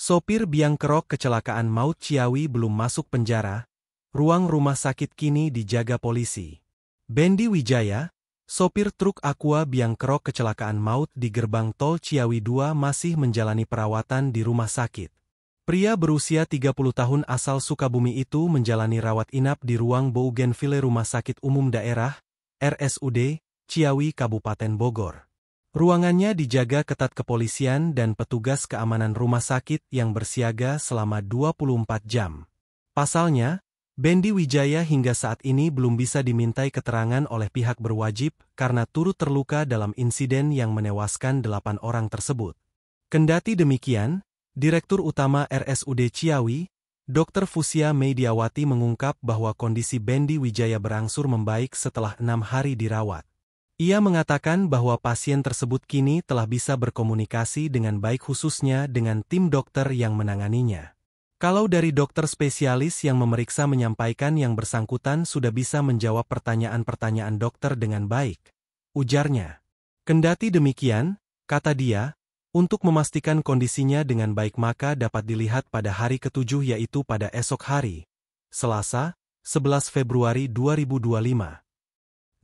Sopir biang kerok kecelakaan maut Ciawi belum masuk penjara, ruang rumah sakit kini dijaga polisi. Bendy Wijaya, sopir truk Aqua biang kerok kecelakaan maut di gerbang tol Ciawi 2 masih menjalani perawatan di rumah sakit. Pria berusia 30 tahun asal Sukabumi itu menjalani rawat inap di ruang Bougainville Rumah Sakit Umum Daerah, RSUD, Ciawi Kabupaten Bogor. Ruangannya dijaga ketat kepolisian dan petugas keamanan rumah sakit yang bersiaga selama 24 jam. Pasalnya, Bendy Wijaya hingga saat ini belum bisa dimintai keterangan oleh pihak berwajib karena turut terluka dalam insiden yang menewaskan 8 orang tersebut. Kendati demikian, Direktur Utama RSUD Ciawi, Dr. Fusia Mediawati mengungkap bahwa kondisi Bendy Wijaya berangsur membaik setelah 6 hari dirawat. Ia mengatakan bahwa pasien tersebut kini telah bisa berkomunikasi dengan baik khususnya dengan tim dokter yang menanganinya. Kalau dari dokter spesialis yang memeriksa menyampaikan yang bersangkutan sudah bisa menjawab pertanyaan-pertanyaan dokter dengan baik, ujarnya. Kendati demikian, kata dia, untuk memastikan kondisinya dengan baik maka dapat dilihat pada hari ke-7 yaitu pada esok hari, Selasa, 11 Februari 2025.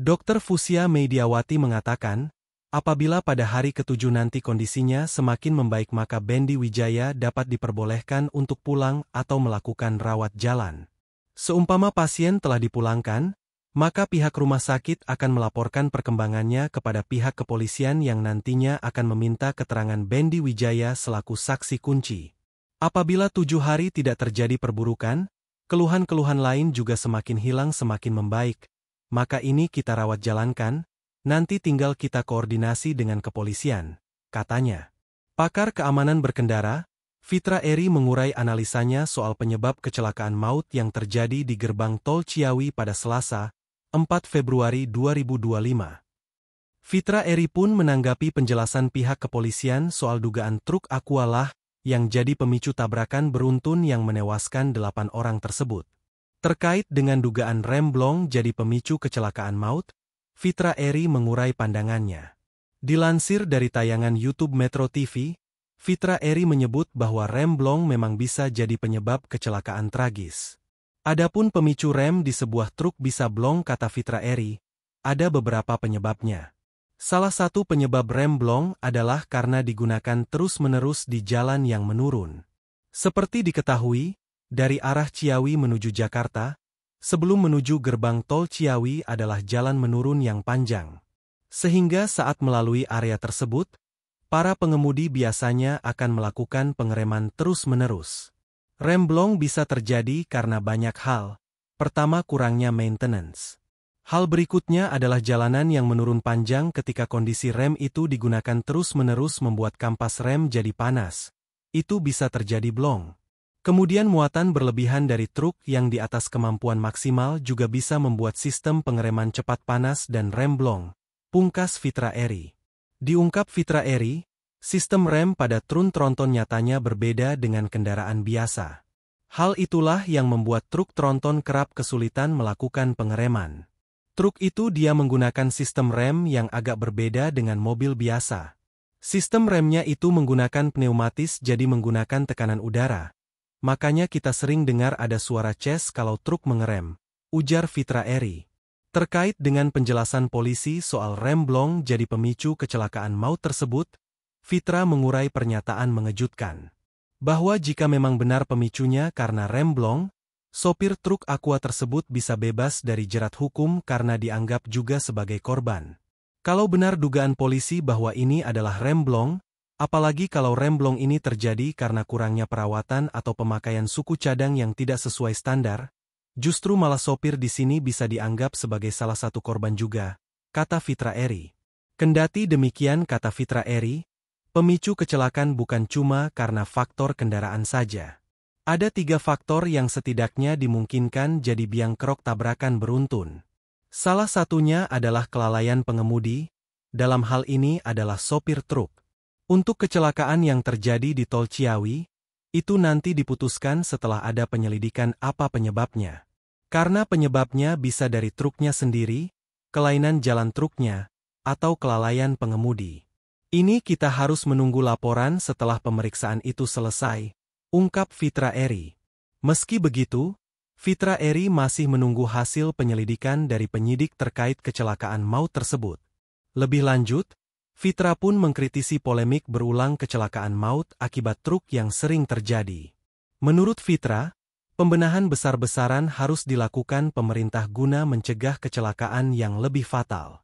Dr. Fusia Mediawati mengatakan, apabila pada hari ke-7 nanti kondisinya semakin membaik maka Bendy Wijaya dapat diperbolehkan untuk pulang atau melakukan rawat jalan. Seumpama pasien telah dipulangkan, maka pihak rumah sakit akan melaporkan perkembangannya kepada pihak kepolisian yang nantinya akan meminta keterangan Bendy Wijaya selaku saksi kunci. Apabila 7 hari tidak terjadi perburukan, keluhan-keluhan lain juga semakin hilang semakin membaik. Maka ini kita rawat jalankan, nanti tinggal kita koordinasi dengan kepolisian, katanya. Pakar keamanan berkendara, Fitra Eri mengurai analisanya soal penyebab kecelakaan maut yang terjadi di gerbang tol Ciawi pada Selasa, 4 Februari 2025. Fitra Eri pun menanggapi penjelasan pihak kepolisian soal dugaan truk Aqua lah yang jadi pemicu tabrakan beruntun yang menewaskan 8 orang tersebut. Terkait dengan dugaan rem blong jadi pemicu kecelakaan maut, Fitra Eri mengurai pandangannya. Dilansir dari tayangan YouTube Metro TV, Fitra Eri menyebut bahwa rem blong memang bisa jadi penyebab kecelakaan tragis. Adapun pemicu rem di sebuah truk bisa blong kata Fitra Eri, ada beberapa penyebabnya. Salah satu penyebab rem blong adalah karena digunakan terus-menerus di jalan yang menurun. Seperti diketahui, dari arah Ciawi menuju Jakarta, sebelum menuju gerbang tol Ciawi adalah jalan menurun yang panjang. Sehingga saat melalui area tersebut, para pengemudi biasanya akan melakukan pengereman terus-menerus. Rem blong bisa terjadi karena banyak hal. Pertama, kurangnya maintenance. Hal berikutnya adalah jalanan yang menurun panjang ketika kondisi rem itu digunakan terus-menerus membuat kampas rem jadi panas. Itu bisa terjadi blong. Kemudian muatan berlebihan dari truk yang di atas kemampuan maksimal juga bisa membuat sistem pengereman cepat panas dan rem blong, pungkas Fitra Eri. Diungkap Fitra Eri, sistem rem pada truk tronton nyatanya berbeda dengan kendaraan biasa. Hal itulah yang membuat truk tronton kerap kesulitan melakukan pengereman. Truk itu dia menggunakan sistem rem yang agak berbeda dengan mobil biasa. Sistem remnya itu menggunakan pneumatis jadi menggunakan tekanan udara. Makanya kita sering dengar ada suara ces kalau truk mengerem, ujar Fitra Eri. Terkait dengan penjelasan polisi soal rem blong jadi pemicu kecelakaan maut tersebut, Fitra mengurai pernyataan mengejutkan. Bahwa jika memang benar pemicunya karena rem blong, sopir truk Aqua tersebut bisa bebas dari jerat hukum karena dianggap juga sebagai korban. Kalau benar dugaan polisi bahwa ini adalah rem blong, apalagi kalau rem blong ini terjadi karena kurangnya perawatan atau pemakaian suku cadang yang tidak sesuai standar, justru malah sopir di sini bisa dianggap sebagai salah satu korban juga, kata Fitra Eri. Kendati demikian kata Fitra Eri, pemicu kecelakaan bukan cuma karena faktor kendaraan saja. Ada 3 faktor yang setidaknya dimungkinkan jadi biang kerok tabrakan beruntun. Salah satunya adalah kelalaian pengemudi, dalam hal ini adalah sopir truk. Untuk kecelakaan yang terjadi di tol Ciawi, itu nanti diputuskan setelah ada penyelidikan apa penyebabnya. Karena penyebabnya bisa dari truknya sendiri, kelainan jalan truknya, atau kelalaian pengemudi. Ini kita harus menunggu laporan setelah pemeriksaan itu selesai, ungkap Fitra Eri. Meski begitu, Fitra Eri masih menunggu hasil penyelidikan dari penyidik terkait kecelakaan maut tersebut. Lebih lanjut, Fitra pun mengkritisi polemik berulang kecelakaan maut akibat truk yang sering terjadi. Menurut Fitra, pembenahan besar-besaran harus dilakukan pemerintah guna mencegah kecelakaan yang lebih fatal.